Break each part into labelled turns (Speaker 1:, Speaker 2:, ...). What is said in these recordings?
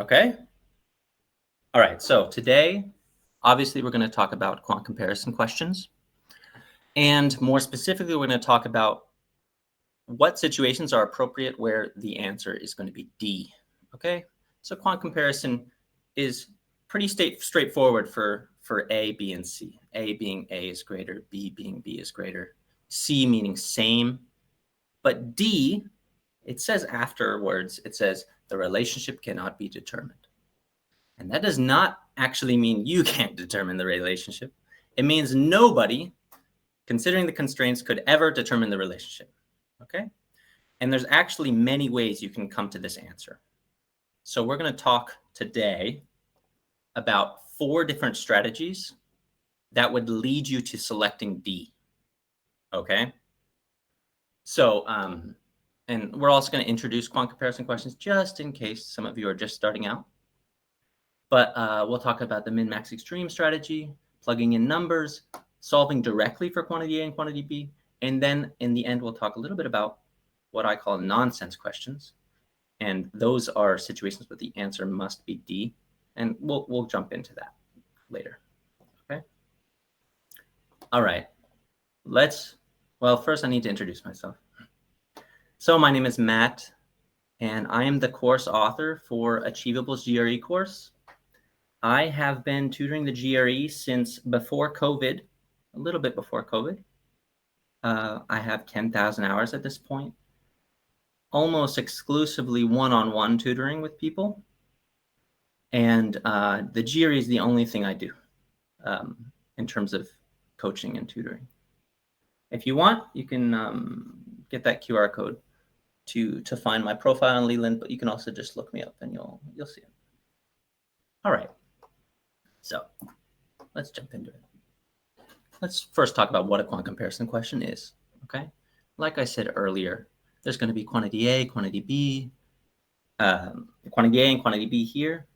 Speaker 1: Okay. All right. So today, obviously, we're going to talk about quant comparison questions. And more specifically, we're going to talk about what situations are appropriate where the answer is going to be D. Okay. So quant comparison is pretty straightforward for A, B, and C. A being A is greater, B being B is greater, C meaning same. But D, it says afterwards, it says the relationship cannot be determined. And that does not actually mean you can't determine the relationship. It means nobody, considering the constraints, could ever determine the relationship. Okay? And there's actually many ways you can come to this answer. So we're going to talk today about 4 different strategies that would lead you to selecting D. Okay? So, and we're also going to introduce quant comparison questions just in case some of you are just starting out. But we'll talk about the min-max extreme strategy, plugging in numbers, solving directly for quantity A and quantity B, and then in the end, we'll talk a little bit about what I call nonsense questions. And those are situations where the answer must be D. And we'll jump into that later. Okay. All right. Well, first I need to introduce myself. So my name is Matt, and I am the course author for Achievable's GRE course. I have been tutoring the GRE since before COVID, a little bit before COVID. I have 10,000 hours at this point, almost exclusively one-on-one tutoring with people. And the GRE is the only thing I do in terms of coaching and tutoring. If you want, you can get that QR code to find my profile on Leland, but you can also just look me up and you'll see it. All right. So let's jump into it. Let's first talk about what a quant comparison question is, okay? Like I said earlier, there's going to be quantity A, quantity B, quantity A and quantity B here.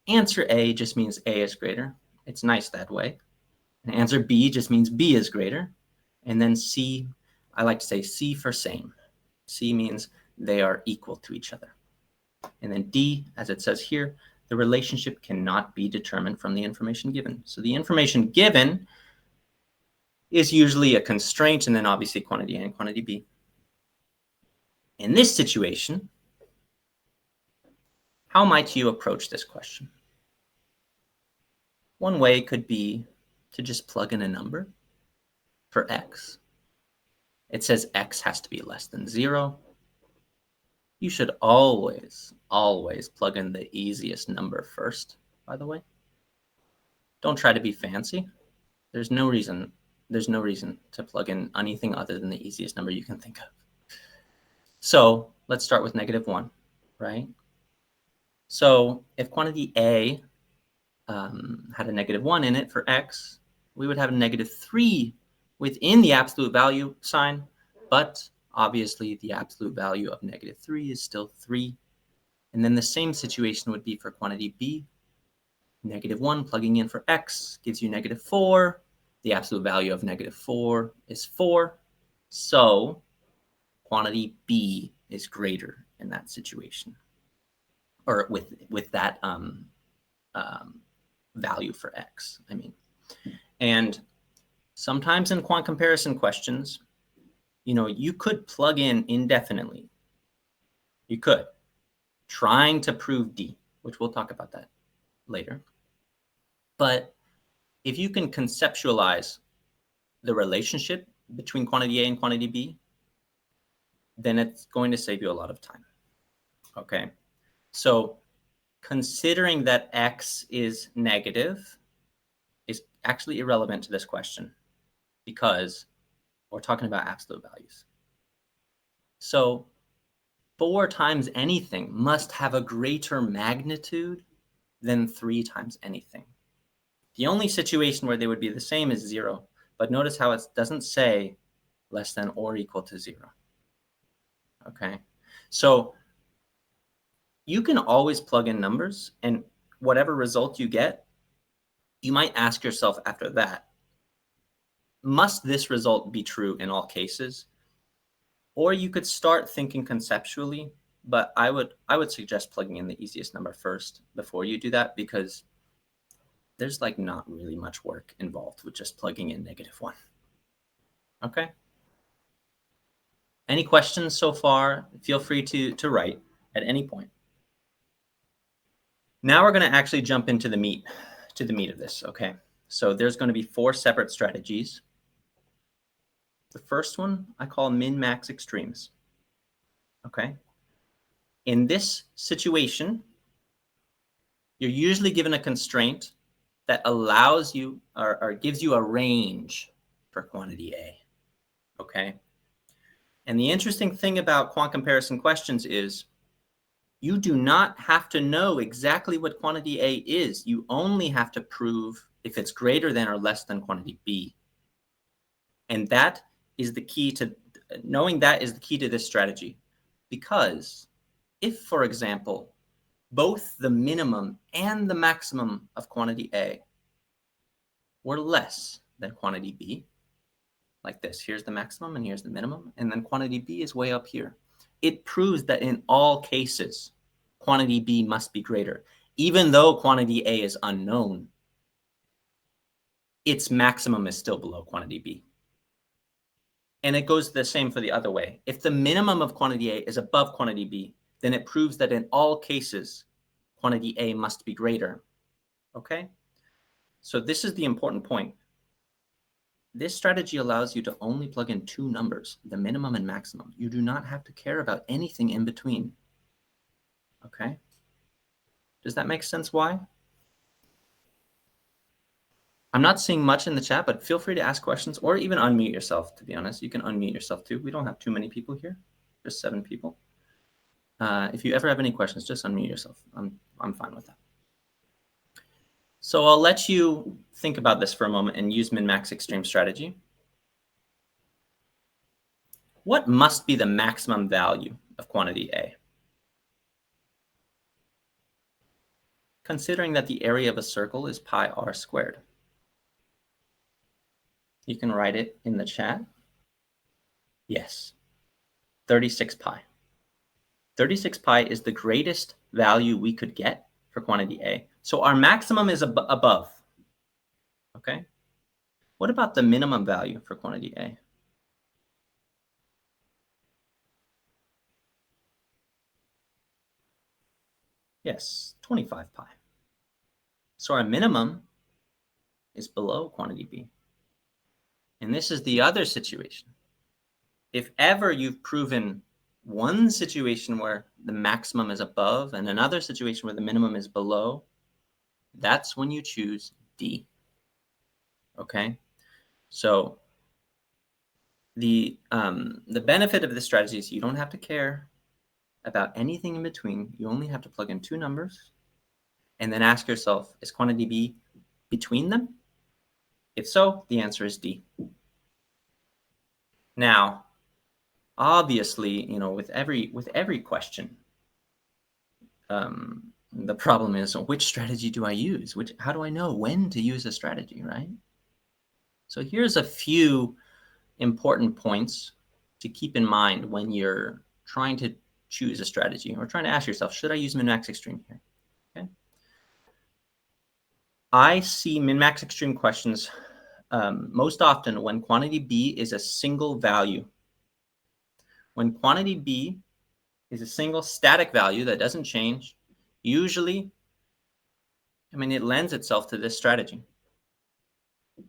Speaker 1: Answer A just means A is greater. It's nice that way. And answer B just means B is greater. And then C, I like to say C for same. C means they are equal to each other. And then D, as it says here, the relationship cannot be determined from the information given. So the information given is usually a constraint, and then obviously quantity A and quantity B. In this situation, how might you approach this question? One way could be to just plug in a number for X. It says X has to be less than 0. You should always plug in the easiest number first, by the way. Don't try to be fancy. There's no reason to plug in anything other than the easiest number you can think of. So let's start with -1, right? So if quantity A had a -1 in it for X, we would have a -3 within the absolute value sign, but obviously the absolute value of -3 is still 3. And then the same situation would be for quantity B. -1 plugging in for X gives you -4. The absolute value of -4 is 4. So quantity B is greater in that situation, or with that value for X, I mean. And sometimes in quant comparison questions, you could plug in indefinitely. You could, trying to prove D, which we'll talk about that later. But if you can conceptualize the relationship between quantity A and quantity B, then it's going to save you a lot of time. Okay, so considering that X is negative is actually irrelevant to this question because we're talking about absolute values. So 4 times anything must have a greater magnitude than 3 times anything. The only situation where they would be the same is 0, but notice how it doesn't say less than or equal to 0. Okay, so you can always plug in numbers, and whatever result you get, you might ask yourself after that, must this result be true in all cases? Or you could start thinking conceptually, but I would suggest plugging in the easiest number first before you do that, because there's like not really much work involved with just plugging in -1. Okay. Any questions so far? Feel free to write at any point. Now we're going to actually jump into the meat of this. Okay. So there's going to be 4 separate strategies. The first one I call min-max extremes. Okay. In this situation, you're usually given a constraint that allows you or gives you a range for quantity A. Okay. And the interesting thing about quant comparison questions is you do not have to know exactly what quantity A is. You only have to prove if it's greater than or less than quantity B. And that is the key to knowing that is the key to this strategy. Because if, for example, both the minimum and the maximum of quantity A were less than quantity B, like this, here's the maximum and here's the minimum, and then quantity B is way up here, it proves that in all cases, quantity B must be greater. Even though quantity A is unknown, its maximum is still below quantity B. And it goes the same for the other way. If the minimum of quantity A is above quantity B, then it proves that in all cases, quantity A must be greater. Okay? So this is the important point. This strategy allows you to only plug in 2 numbers, the minimum and maximum. You do not have to care about anything in between. Okay? Does that make sense why? I'm not seeing much in the chat, but feel free to ask questions or even unmute yourself, to be honest. You can unmute yourself too. We don't have too many people here, just 7 people. If you ever have any questions, just unmute yourself. I'm fine with that. So I'll let you think about this for a moment and use min-max extreme strategy. What must be the maximum value of quantity A? Considering that the area of a circle is pi r squared. You can write it in the chat. Yes, 36 pi. 36 pi is the greatest value we could get for quantity A. So our maximum is above. Okay. What about the minimum value for quantity A? Yes, 25 pi. So our minimum is below quantity B. And this is the other situation. If ever you've proven one situation where the maximum is above and another situation where the minimum is below, that's when you choose D. Okay? So the benefit of this strategy is you don't have to care about anything in between. You only have to plug in 2 numbers and then ask yourself, is quantity B between them? If so, the answer is D. Now, obviously, with every question, the problem is, which strategy do I use? How do I know when to use a strategy, right? So here's a few important points to keep in mind when you're trying to choose a strategy or trying to ask yourself, should I use min-max extreme here? Okay. I see min-max extreme questions most often when quantity B is a single value. When quantity B is a single static value that doesn't change, usually, it lends itself to this strategy.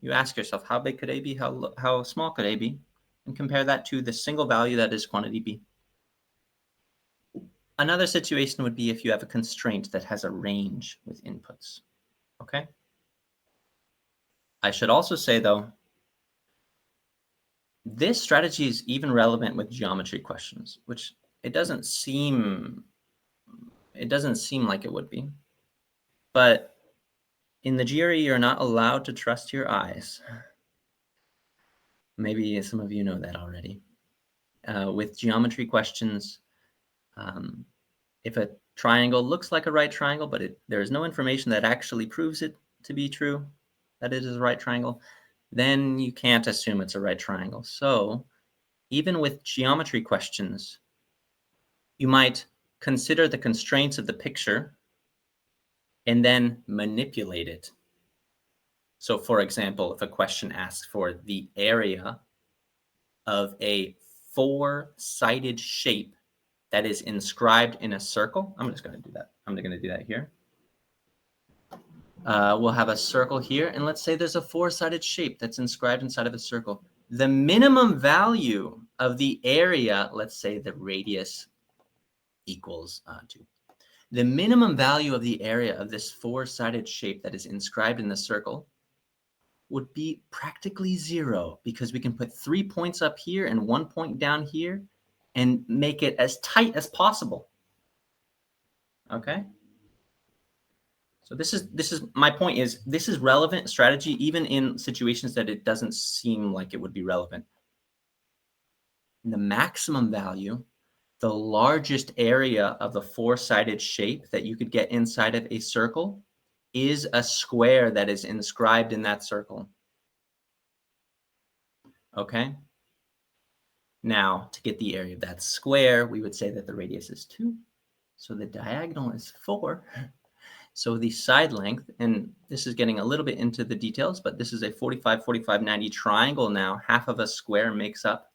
Speaker 1: You ask yourself, how big could A be? How small could A be? And compare that to the single value that is quantity B. Another situation would be if you have a constraint that has a range with inputs. Okay? I should also say, though, this strategy is even relevant with geometry questions, which it doesn't seem like it would be. But in the GRE, you're not allowed to trust your eyes. Maybe some of you know that already. With geometry questions, if a triangle looks like a right triangle, but there is no information that actually proves it to be true, that it is a right triangle, then you can't assume it's a right triangle. So even with geometry questions, you might consider the constraints of the picture and then manipulate it. So for example, if a question asks for the area of a four-sided shape that is inscribed in a circle, I'm just going to do that. I'm going to do that here. We'll have a circle here, and let's say there's a four-sided shape that's inscribed inside of a circle. The minimum value of the area, let's say the radius equals 2. The minimum value of the area of this four-sided shape that is inscribed in the circle would be practically 0, because we can put 3 points up here and 1 point down here and make it as tight as possible. Okay? So this is my point is this is relevant strategy even in situations that it doesn't seem like it would be relevant. In the maximum value, the largest area of the four-sided shape that you could get inside of a circle is a square that is inscribed in that circle. Okay? Now, to get the area of that square, we would say that the radius is 2. So the diagonal is 4. So the side length, and this is getting a little bit into the details, but this is a 45, 45, 90 triangle now. Half of a square makes up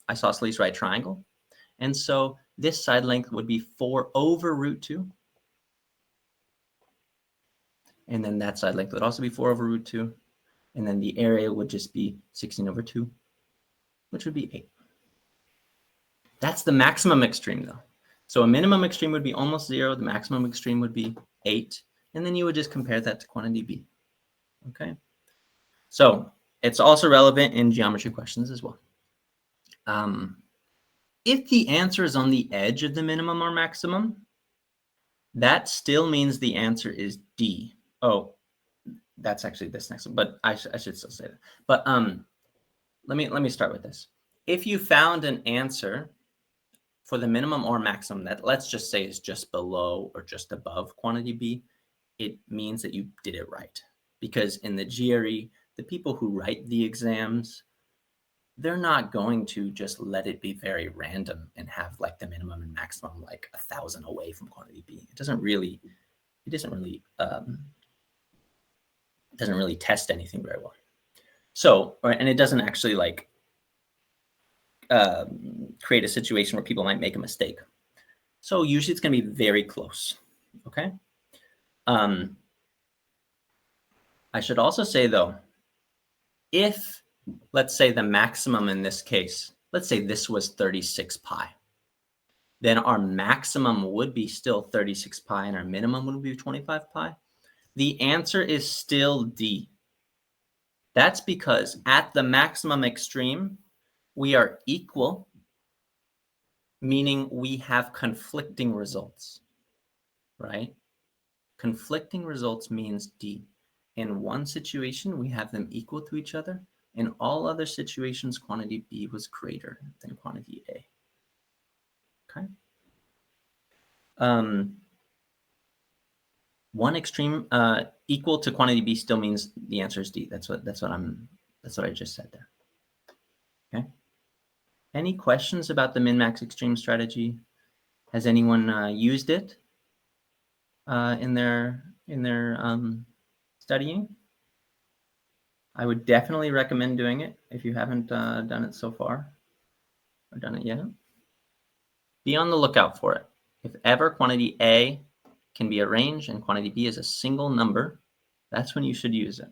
Speaker 1: isosceles right triangle. And so this side length would be 4 over root 2. And then that side length would also be 4 over root 2. And then the area would just be 16 over 2, which would be 8. That's the maximum extreme, though. So a minimum extreme would be almost 0. The maximum extreme would be 8. And then you would just compare that to quantity B. Okay? So it's also relevant in geometry questions as well. If the answer is on the edge of the minimum or maximum, that still means the answer is D. Oh, that's actually this next one, but I should still say that. But let me start with this. If you found an answer for the minimum or maximum that let's just say is just below or just above quantity B, it means that you did it right. Because in the GRE, the people who write the exams, they're not going to just let it be very random and have like the minimum and maximum like 1,000 away from quantity B. It doesn't really test anything very well. So, and it doesn't actually like create a situation where people might make a mistake. So usually it's going to be very close. Okay. I should also say though, if let's say the maximum in this case, let's say this was 36 pi, then our maximum would be still 36 pi and our minimum would be 25 pi. The answer is still D. That's because at the maximum extreme, we are equal, meaning we have conflicting results, right? Conflicting results means D. In one situation, we have them equal to each other. In all other situations, quantity B was greater than quantity A. Okay. One extreme equal to quantity B still means the answer is D. That's what I just said there. Okay. Any questions about the min-max extreme strategy? Has anyone used it in their studying? I would definitely recommend doing it if you haven't done it so far or done it yet. Be on the lookout for it. If ever quantity A can be arranged and quantity B is a single number, that's when you should use it.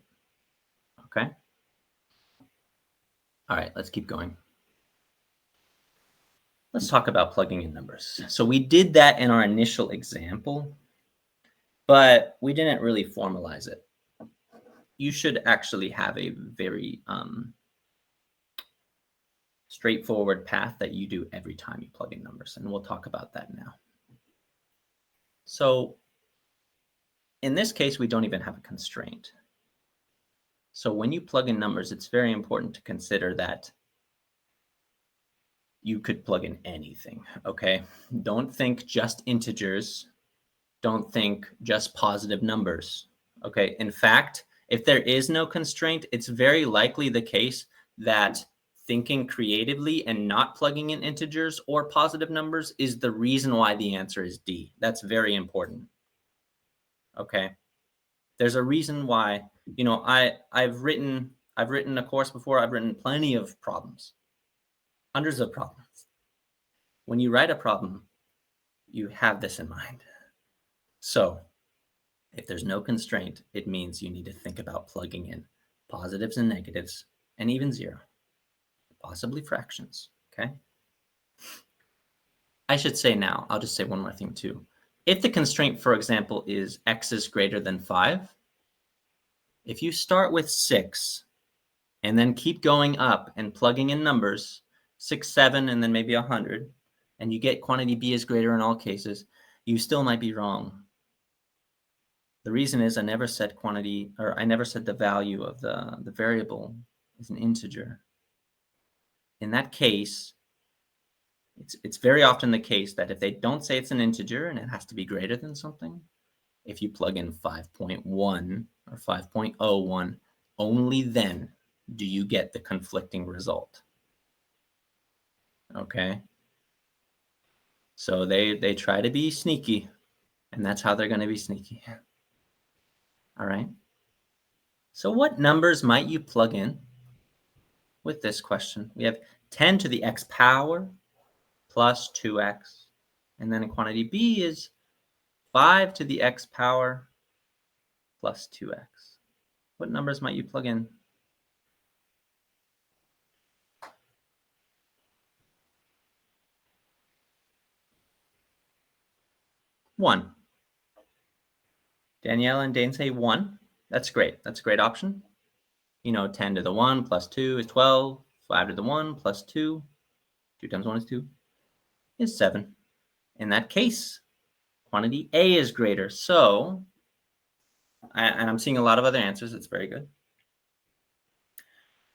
Speaker 1: Okay? All right, let's keep going. Let's talk about plugging in numbers. So we did that in our initial example, but we didn't really formalize it. You should actually have a very straightforward path that you do every time you plug in numbers, and we'll talk about that now. So in this case, we don't even have a constraint. So when you plug in numbers, it's very important to consider that you could plug in anything, okay? Don't think just integers. Don't think just positive numbers, okay? In fact, if there is no constraint, it's very likely the case that thinking creatively and not plugging in integers or positive numbers is the reason why the answer is D. That's very important. Okay. There's a reason why, I've written a course before. I've written plenty of problems, hundreds of problems. When you write a problem, you have this in mind. So if there's no constraint, it means you need to think about plugging in positives and negatives and even zero, possibly fractions, okay? I should say now, I'll just say one more thing too. If the constraint, for example, is x is greater than 5, if you start with 6 and then keep going up and plugging in numbers, 6, 7, and then maybe 100, and you get quantity b is greater in all cases, you still might be wrong. The reason is I never said the value of the variable is an integer. In that case, it's very often the case that if they don't say it's an integer and it has to be greater than something, if you plug in 5.1 or 5.01, only then do you get the conflicting result. Okay? So they try to be sneaky, and that's how they're going to be sneaky. All right? So what numbers might you plug in with this question? We have 10 to the x power plus 2x, and then quantity b is 5 to the x power plus 2x. What numbers might you plug in? One. Danielle and Dane say 1. That's great. That's a great option. 10 to the 1 plus 2 is 12. 5 to the 1 plus 2. 2 times 1 is 2. Is 7. In that case, quantity A is greater. So, and I'm seeing a lot of other answers. It's very good.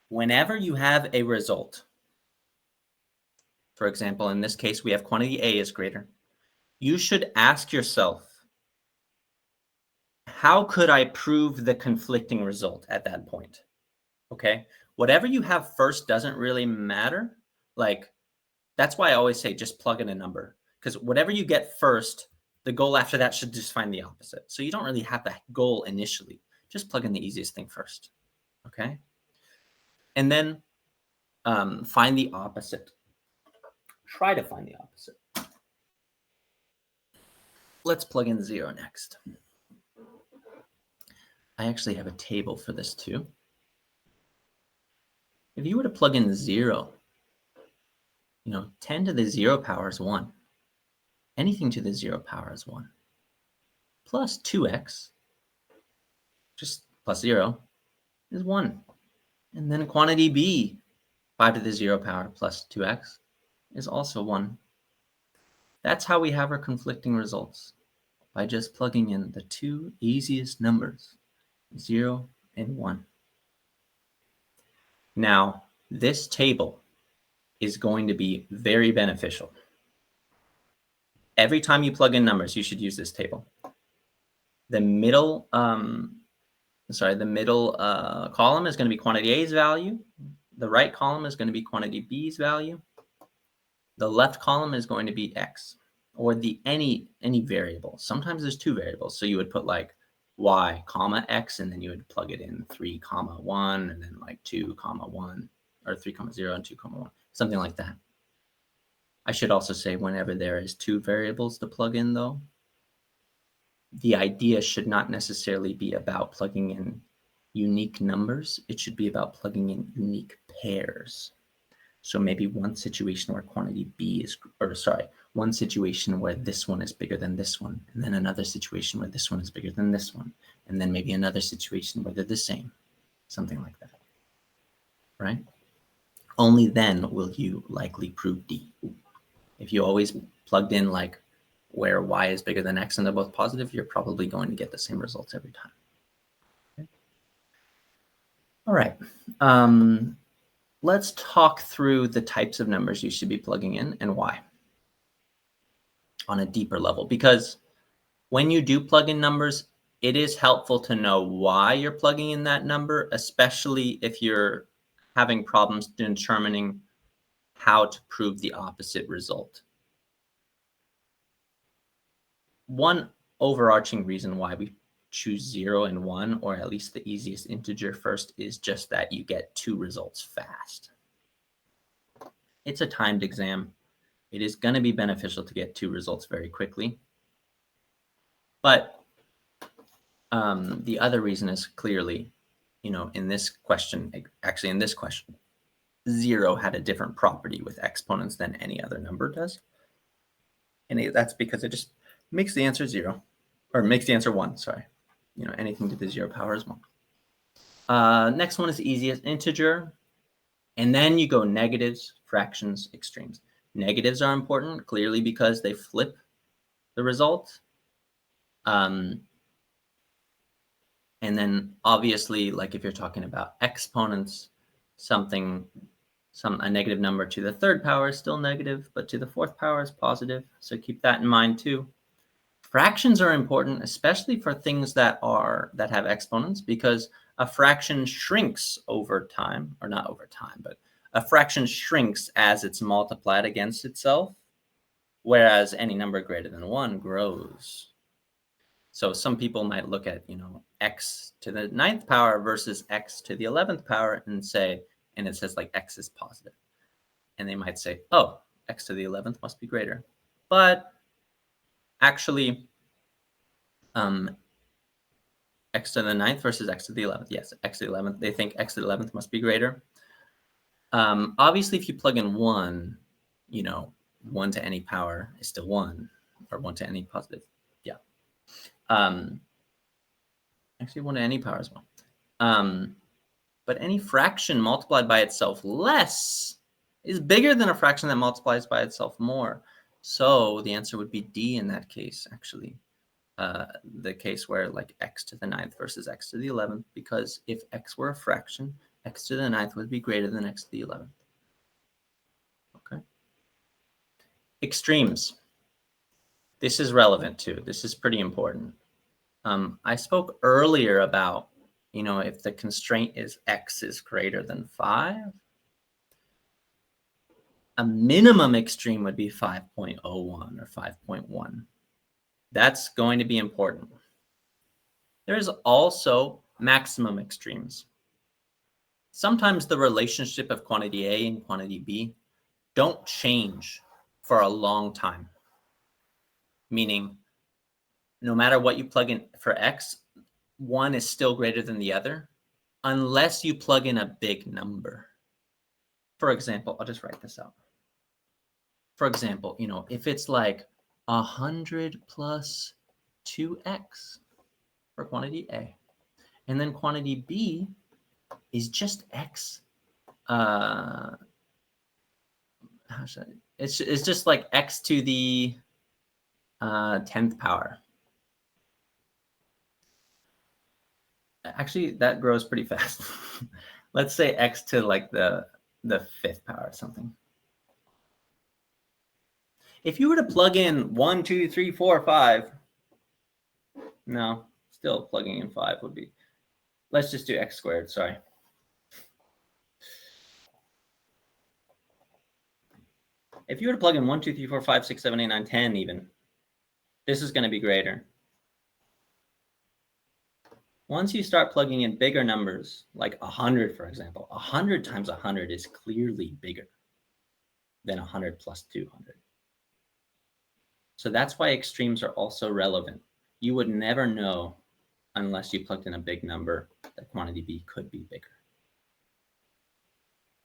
Speaker 1: Whenever you have a result, for example, in this case, we have quantity A is greater, you should ask yourself, how could I prove the conflicting result at that point? Okay. Whatever you have first doesn't really matter. Like, that's why I always say just plug in a number, because whatever you get first, the goal after that should just find the opposite. So you don't really have that goal initially. Just plug in the easiest thing first. Okay. And then find the opposite. Try to find the opposite. Let's plug in 0 next. I actually have a table for this too. If you were to plug in 0, 10 to the 0 power is 1. Anything to the 0 power is 1. Plus 2x, just plus 0, is 1. And then quantity b, 5 to the 0 power plus 2x, is also 1. That's how we have our conflicting results, by just plugging in the two easiest numbers, 0 and 1. Now, this table is going to be very beneficial. Every time you plug in numbers, you should use this table. The middle column is going to be quantity A's value. The right column is going to be quantity B's value. The left column is going to be X, or any variable. Sometimes there's two variables, so you would put like Y comma X, and then you would plug it in 3 comma 1, and then like 2 comma 1, or 3 comma 0 and 2 comma 1, something like that. I should also say, whenever there is two variables to plug in, though, the idea should not necessarily be about plugging in unique numbers. It should be about plugging in unique pairs. So maybe one situation where quantity B one situation where this one is bigger than this one, and then another situation where this one is bigger than this one, and then maybe another situation where they're the same, something like that, right? Only then will you likely prove D. If you always plugged in like where Y is bigger than X and they're both positive, you're probably going to get the same results every time. Okay. All right. Let's talk through the types of numbers you should be plugging in and why on a deeper level. Because when you do plug in numbers, it is helpful to know why you're plugging in that number, especially if you're having problems determining how to prove the opposite result. One overarching reason why we choose 0 and 1, or at least the easiest integer first, is just that you get 2 results fast. It's a timed exam. It is going to be beneficial to get 2 results very quickly. But the other reason is clearly, in this question, 0 had a different property with exponents than any other number does. And that's because it just makes the answer 0, or makes the answer 1, sorry. Anything to the 0 power is 1. Next one is the easiest, integer. And then you go negatives, fractions, extremes. Negatives are important, clearly, because they flip the result. And then obviously, like if you're talking about exponents, a negative number to the 3rd power is still negative, but to the 4th power is positive. So keep that in mind too. Fractions are important, especially for things that have exponents, because a fraction shrinks over time, or not over time, but a fraction shrinks as it's multiplied against itself, whereas any number greater than 1 grows. So some people might look at, x to the 9th power versus x to the 11th power and say, and it says like x is positive. And they might say, oh, x to the 11th must be greater. But actually, x to the 9th versus x to the 11th. Yes, x to the 11th. They think x to the 11th must be greater. Obviously, if you plug in 1, 1 to any power is still 1, or 1 to any positive. Yeah. Actually, 1 to any power is 1. But any fraction multiplied by itself less is bigger than a fraction that multiplies by itself more. So the answer would be D in that case, actually. The case where like x to the 9th versus x to the 11th, because if x were a fraction, x to the 9th would be greater than x to the 11th. Okay. Extremes. This is relevant too. This is pretty important. I spoke earlier about, if the constraint is x is greater than 5, a minimum extreme would be 5.01 or 5.1. That's going to be important. There's also maximum extremes. Sometimes the relationship of quantity A and quantity B don't change for a long time. Meaning, no matter what you plug in for x, one is still greater than the other, unless you plug in a big number. For example, I'll just write this out. For example, if it's like 100 plus 2x for quantity A, and then quantity B is just x. It's just like x to the 10th power. Actually, that grows pretty fast. Let's say x to like the 5th power or something. If you were to plug in 1, 2, 3, 4, 5, no, still plugging in 5 would be, let's just do x squared, sorry. If you were to plug in 1, 2, 3, 4, 5, 6, 7, 8, 9, 10 even, this is going to be greater. Once you start plugging in bigger numbers, like 100, for example, 100 times 100 is clearly bigger than 100 plus 200. So that's why extremes are also relevant. You would never know unless you plugged in a big number that quantity B could be bigger.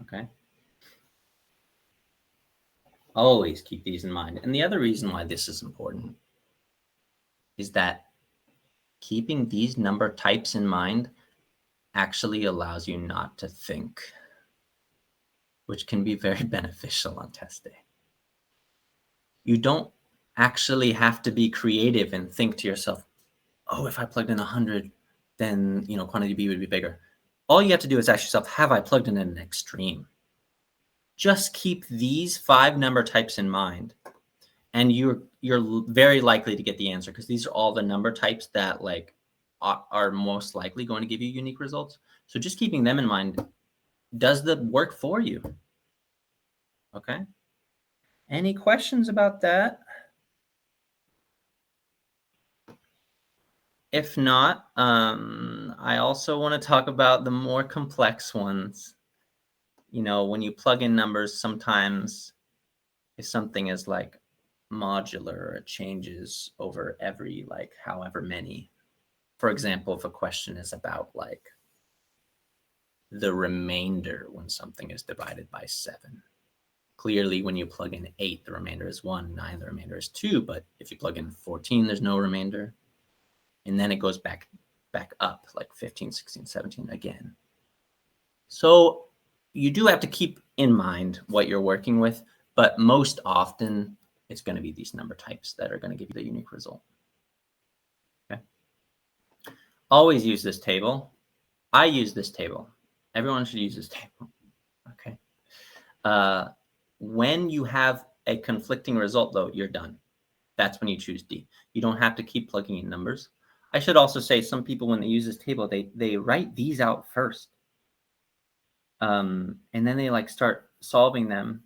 Speaker 1: Okay? Always keep these in mind. And the other reason why this is important is that keeping these number types in mind actually allows you not to think, which can be very beneficial on test day. You don't actually have to be creative and think to yourself, oh, if I plugged in 100, then quantity B would be bigger. All you have to do is ask yourself, have I plugged in an extreme? Just keep these 5 number types in mind, and you're very likely to get the answer, because these are all the number types that like are most likely going to give you unique results. So just keeping them in mind does the work for you. Okay. Any questions about that? If not, I also want to talk about the more complex ones. You know, when you plug in numbers, sometimes if something is like modular or it changes over every like however many. For example, if a question is about like the remainder when something is divided by 7. Clearly, when you plug in 8, the remainder is 1, 9, the remainder is 2. But if you plug in 14, there's no remainder. And then it goes back up like 15, 16, 17 again. So you do have to keep in mind what you're working with, but most often it's going to be these number types that are going to give you the unique result. Okay. Always use this table. I use this table. Everyone should use this table. Okay. When you have a conflicting result, though, you're done. That's when you choose D. You don't have to keep plugging in numbers. I should also say some people, when they use this table, they write these out first. And then they like start solving them.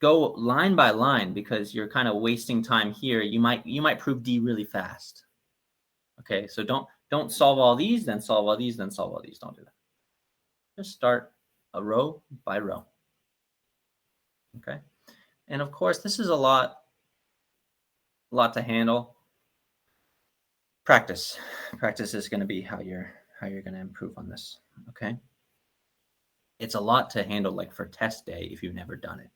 Speaker 1: Go line by line because you're kind of wasting time here. You might prove D really fast. Okay, so don't solve all these, then solve all these, then solve all these. Don't do that. Just start a row by row. Okay, and of course this is a lot to handle. Practice is going to be how you're going to improve on this. Okay, it's a lot to handle like for test day if you've never done it,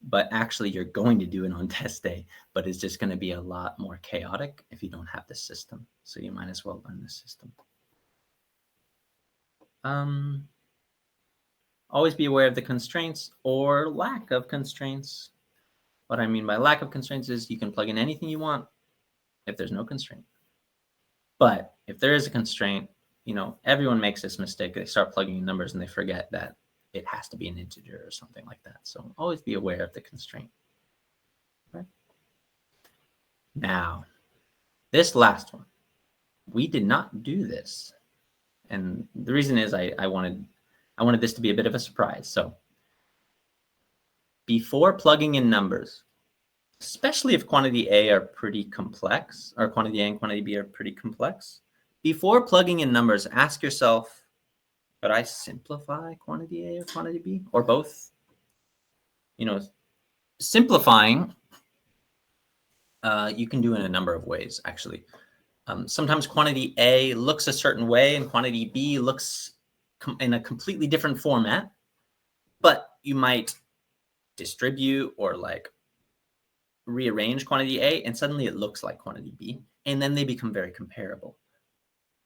Speaker 1: but actually you're going to do it on test day, but it's just going to be a lot more chaotic if you don't have the system. So you might as well learn the system. Always be aware of the constraints or lack of constraints. What I mean by lack of constraints is you can plug in anything you want if there's no constraint. But if there is a constraint, you know, everyone makes this mistake. They start plugging in numbers and they forget that it has to be an integer or something like that. So always be aware of the constraint. Okay. Now, this last one, we did not do this. And the reason is I wanted this to be a bit of a surprise. So before plugging in numbers, especially if quantity A are pretty complex, or quantity A and quantity B are pretty complex, before plugging in numbers, ask yourself, could I simplify quantity A or quantity B, or both? You know, simplifying, you can do in a number of ways, actually. Sometimes quantity A looks a certain way and quantity B looks in a completely different format, but you might distribute or like rearrange quantity A and suddenly it looks like quantity B, and then they become very comparable.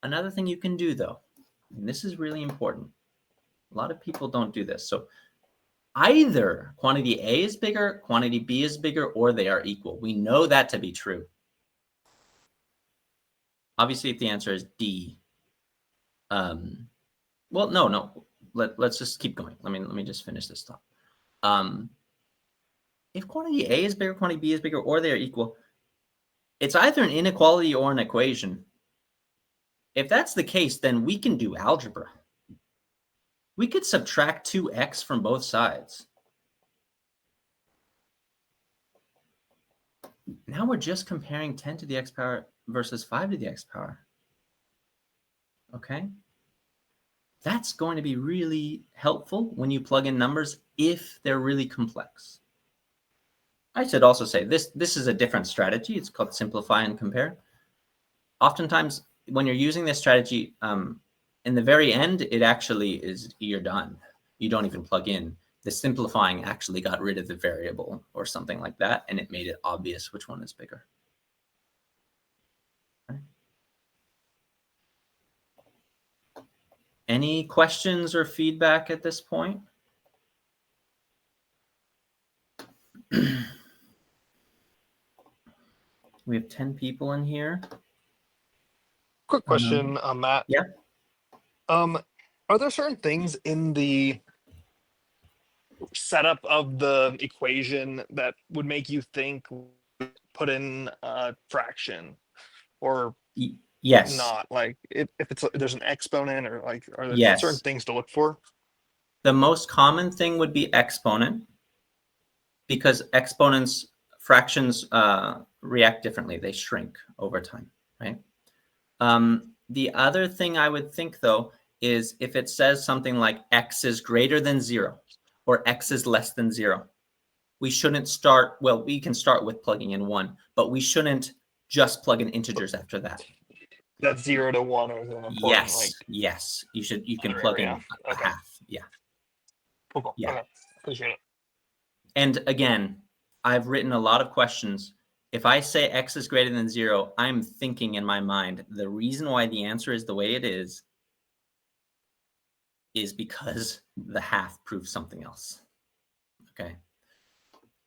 Speaker 1: Another thing you can do though, and this is really important, a lot of people don't do this. So either quantity A is bigger, quantity B is bigger, or they are equal. We know that to be true. Obviously, if the answer is D, well, no. Let's just keep going. Let me just finish this thought. If quantity A is bigger, quantity B is bigger, or they are equal, it's either an inequality or an equation. If that's the case, then we can do algebra. We could subtract 2x from both sides. Now we're just comparing 10 to the x power versus 5 to the x power. Okay? That's going to be really helpful when you plug in numbers if they're really complex. I should also say this is a different strategy. It's called simplify and compare. Oftentimes, when you're using this strategy, in the very end, it actually is you're done. You don't even plug in. The simplifying actually got rid of the variable or something like that, and it made it obvious which one is bigger. Okay. Any questions or feedback at this point? We have 10 people in here.
Speaker 2: Quick question, Matt.
Speaker 1: Yeah.
Speaker 2: Are there certain things in the setup of the equation that would make you think put in a fraction or
Speaker 1: Yes.
Speaker 2: not? Like if there's an exponent or like are there certain
Speaker 1: Yes.
Speaker 2: things to look for?
Speaker 1: The most common thing would be exponent, because exponents, fractions react differently. They shrink over time, right? The other thing I would think, though, is if it says something like x is greater than 0 or x is less than 0, we shouldn't start, well, we can start with plugging in 1, but we shouldn't just plug in integers after that.
Speaker 2: That 0 to 1 is an important, like,
Speaker 1: Yes. You can
Speaker 2: other
Speaker 1: plug
Speaker 2: area.
Speaker 1: in a
Speaker 2: Okay.
Speaker 1: half. Yeah.
Speaker 2: Cool.
Speaker 1: Yeah.
Speaker 2: Okay. Appreciate it.
Speaker 1: And again, I've written a lot of questions. If I say x is greater than 0, I'm thinking in my mind, the reason why the answer is the way it is because the half proves something else. Okay.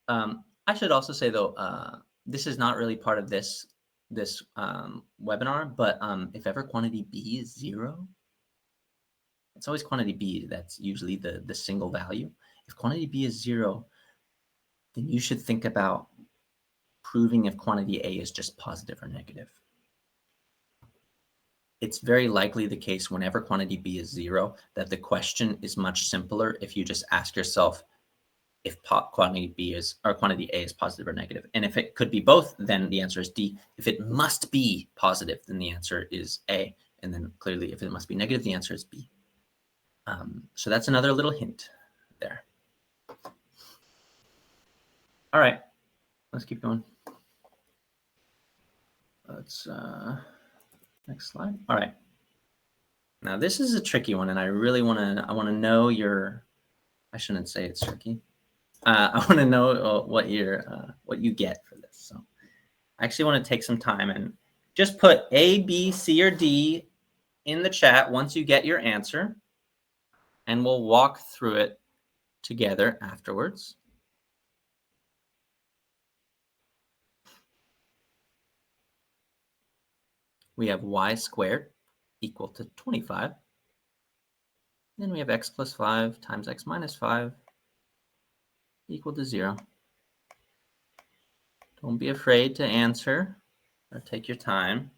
Speaker 1: I should also say, though, this is not really part of this webinar, but if ever quantity b is 0, it's always quantity b that's usually the single value. If quantity b is 0, then you should think about proving if quantity a is just positive or negative. It's very likely the case whenever quantity b is 0 that the question is much simpler if you just ask yourself if quantity b is, or quantity a is positive or negative. And if it could be both, then the answer is D. If it must be positive, then the answer is A. And then clearly, if it must be negative, the answer is B. So that's another little hint there. All right, let's keep going. Let's next slide. All right. Now this is a tricky one, and I really want to know your. I shouldn't say it's tricky. I want to know what you get for this. So I actually want to take some time and just put A, B, C, or D in the chat once you get your answer, and we'll walk through it together afterwards. We have y squared equal to 25. Then we have x plus 5 times x minus 5 equal to 0. Don't be afraid to answer or take your time.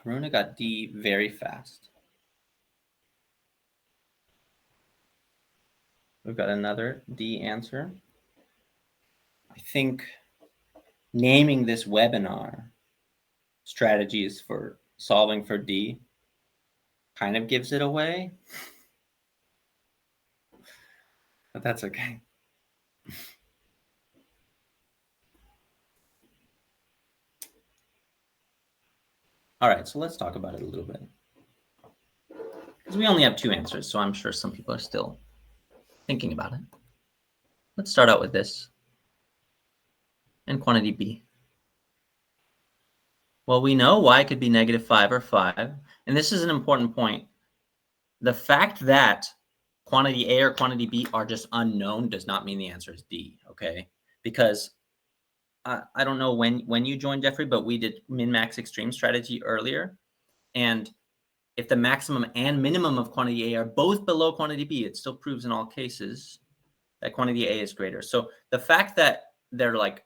Speaker 1: Haruna got D very fast. We've got another D answer. I think naming this webinar strategies for solving for D kind of gives it away, but that's okay. All right, so let's talk about it a little bit. Because we only have 2 answers, so I'm sure some people are still thinking about it. Let's start out with this. And quantity B. Well, we know y could be -5 or 5. And this is an important point. The fact that quantity A or quantity B are just unknown does not mean the answer is D, okay? Because I don't know when you joined, Jeffrey, but we did min-max extreme strategy earlier. And if the maximum and minimum of quantity A are both below quantity B, it still proves in all cases that quantity A is greater. So the fact that they're like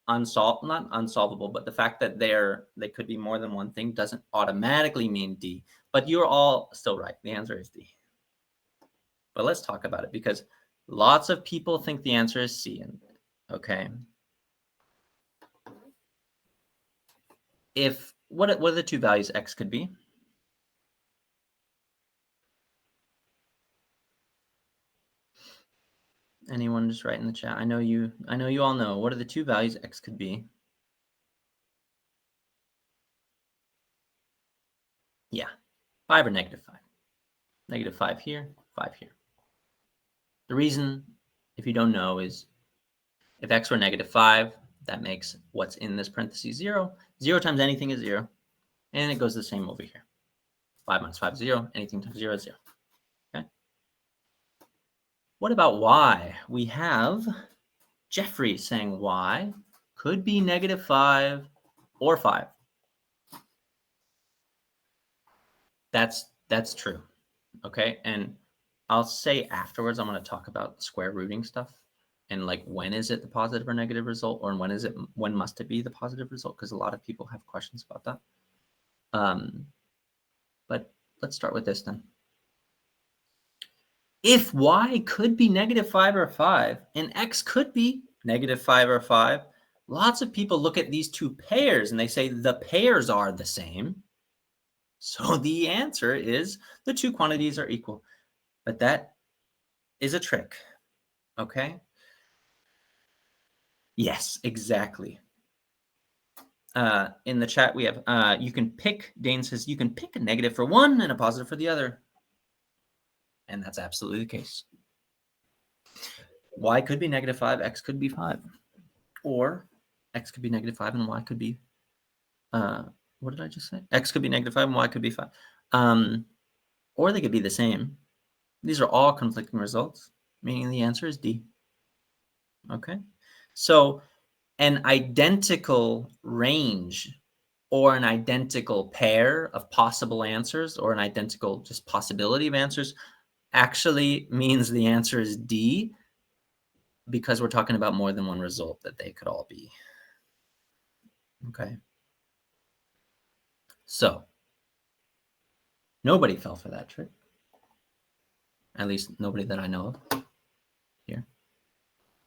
Speaker 1: not unsolvable, but the fact that they could be more than one thing doesn't automatically mean D. But you're all still right. The answer is D. But let's talk about it, because lots of people think the answer is C. Okay. What are the 2 values x could be? Anyone just write in the chat. I know you all know. What are the 2 values x could be? Yeah, 5 or -5. -5 here, 5 here. The reason, if you don't know, is if x were -5, that makes what's in this parentheses 0. 0 times anything is 0. And it goes the same over here. 5 minus 5 is 0. Anything times 0 is 0. Okay. What about y? We have Jeffrey saying y could be -5 or 5. That's true. Okay. And I'll say afterwards, I'm going to talk about square rooting stuff and like when is it the positive or negative result, or when must it be the positive result? Because a lot of people have questions about that. But let's start with this then. If y could be -5 or 5, and x could be -5 or 5, lots of people look at these two pairs and they say the pairs are the same. So the answer is the two quantities are equal. But that is a trick, okay? Yes, exactly. In the chat, we have, you can pick, Dane says, you can pick a negative for one and a positive for the other. And that's absolutely the case. Y could be -5, x could be 5. Or x could be -5 and y could be, what did I just say? X could be -5 and y could be 5. Or they could be the same. These are all conflicting results, meaning the answer is D. Okay? So an identical range or an identical pair of possible answers or an identical just possibility of answers actually means the answer is D, because we're talking about more than one result that they could all be. Okay. So nobody fell for that trick. At least nobody that I know of here.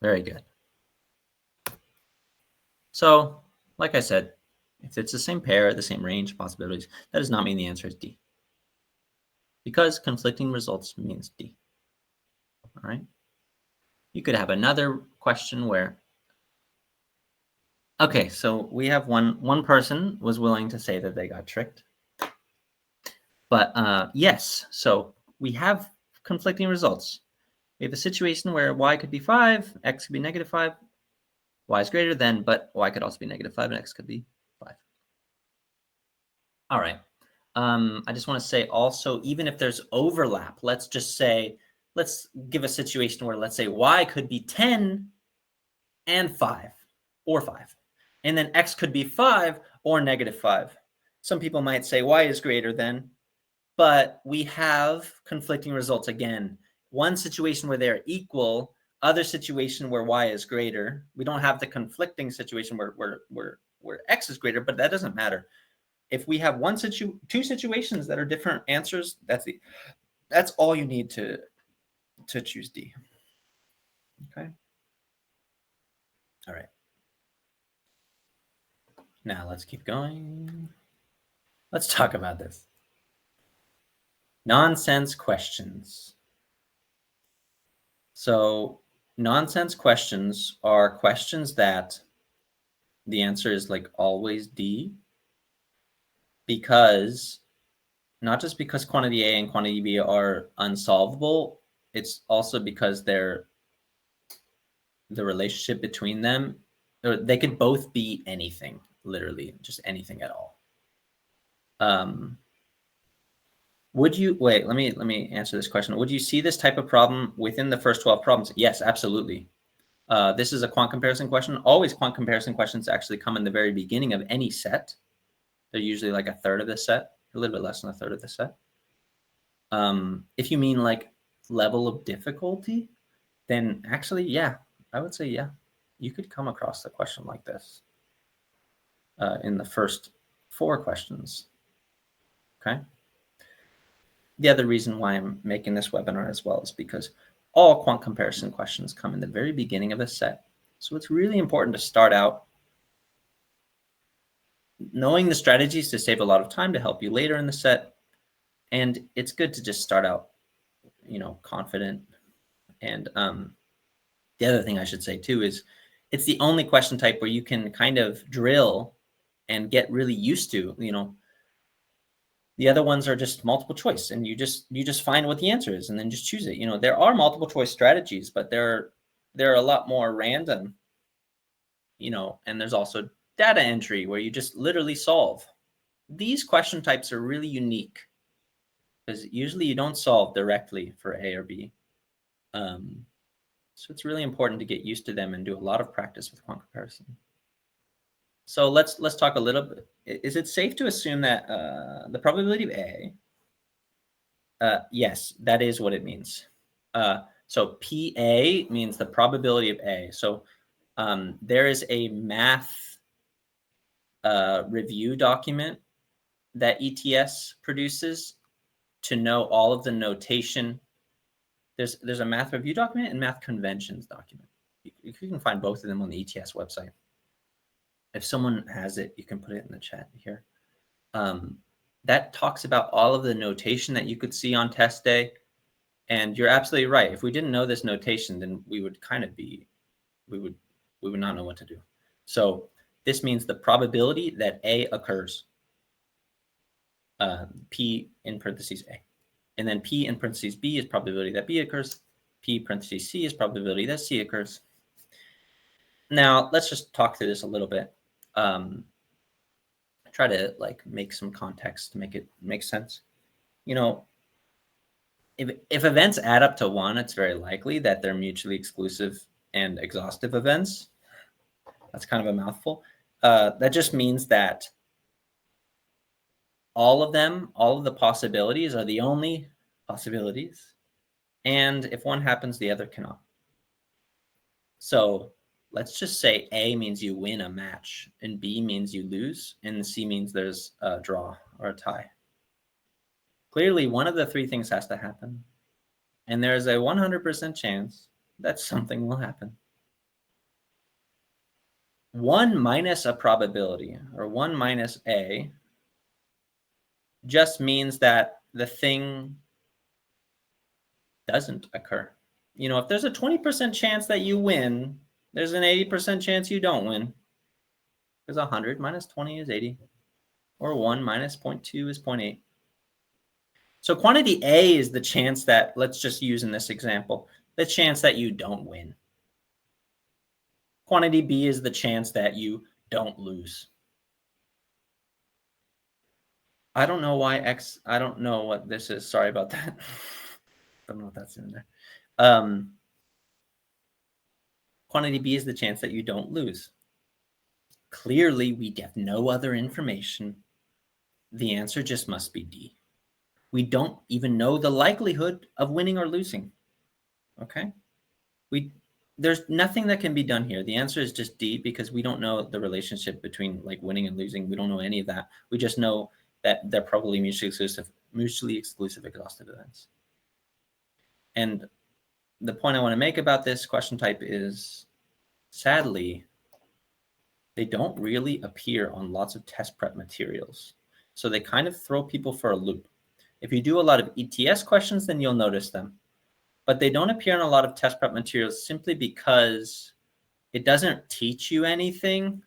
Speaker 1: Very good. So, like I said, if it's the same pair, the same range of possibilities, that does not mean the answer is D. Because conflicting results means D. All right. You could have another question where, okay, so we have one person was willing to say that they got tricked. But yes, so we have conflicting results. We have a situation where y could be 5, x could be -5, y is greater than, but y could also be -5 and x could be 5. All right. I just want to say also, even if there's overlap, let's just say, let's give a situation where, let's say y could be 10 and 5 or 5. And then x could be 5 or -5. Some people might say y is greater than, but we have conflicting results again. One situation where they're equal, other situation where y is greater. We don't have the conflicting situation where x is greater, but that doesn't matter. If we have two situations that are different answers, that's all you need to choose D. Okay. All right. Now let's keep going. Let's talk about this. Nonsense questions. So nonsense questions are questions that the answer is like always D, because not just because quantity A and quantity B are unsolvable, it's also because the relationship between them, or they could both be anything, literally just anything at all. Would you wait? Let me answer this question. Would you see this type of problem within the first 12 problems? Yes, absolutely. This is a quant comparison question. Always quant comparison questions actually come in the very beginning of any set. They're usually like a third of the set, a little bit less than a third of the set. If you mean like level of difficulty, then actually, yeah, I would say, yeah, you could come across a question like this in the first 4 questions. Okay. The other reason why I'm making this webinar as well is because all quant comparison questions come in the very beginning of a set. So it's really important to start out knowing the strategies to save a lot of time to help you later in the set. And it's good to just start out, confident. And the other thing I should say too is it's the only question type where you can kind of drill and get really used to, the other ones are just multiple choice, and you just find what the answer is and then just choose it. There are multiple choice strategies, but they're a lot more random, and there's also data entry where you just literally solve. These question types are really unique because usually you don't solve directly for A or B. So it's really important to get used to them and do a lot of practice with quant comparison. So let's talk a little bit. Is it safe to assume that the probability of A? Yes, that is what it means. So PA means the probability of A. So there is a math review document that ETS produces to know all of the notation. There's a math review document and math conventions document. You can find both of them on the ETS website. If someone has it, you can put it in the chat here. That talks about all of the notation that you could see on test day. And you're absolutely right. If we didn't know this notation, then we would not know what to do. So this means the probability that A occurs, P in parentheses A. And then P in parentheses B is probability that B occurs. P parentheses C is probability that C occurs. Now, let's just talk through this a little bit. Try to make some context to make it make sense. If events add up to 1, it's very likely that they're mutually exclusive and exhaustive events. That's kind of a mouthful. That just means that all of the possibilities are the only possibilities. And if one happens, the other cannot. So let's just say A means you win a match, and B means you lose, and C means there's a draw or a tie. Clearly, one of the three things has to happen. And there's a 100% chance that something will happen. 1 minus a probability, or 1 minus A, just means that the thing doesn't occur. If there's a 20% chance that you win, there's an 80% chance you don't win. Because 100 minus 20 is 80. Or 1 minus 0.2 is 0.8. So quantity A is the chance that, let's just use in this example, the chance that you don't win. Quantity B is the chance that you don't lose. I don't know why X, I don't know what this is. Sorry about that. Don't know what that's in there. Quantity B is the chance that you don't lose. Clearly, we get no other information. The answer just must be D. We don't even know the likelihood of winning or losing. Okay? There's nothing that can be done here. The answer is just D, because we don't know the relationship between winning and losing. We don't know any of that. We just know that they're probably mutually exclusive exhaustive events. And the point I want to make about this question type is, sadly, they don't really appear on lots of test prep materials. So they kind of throw people for a loop. If you do a lot of ETS questions, then you'll notice them. But they don't appear in a lot of test prep materials simply because it doesn't teach you anything.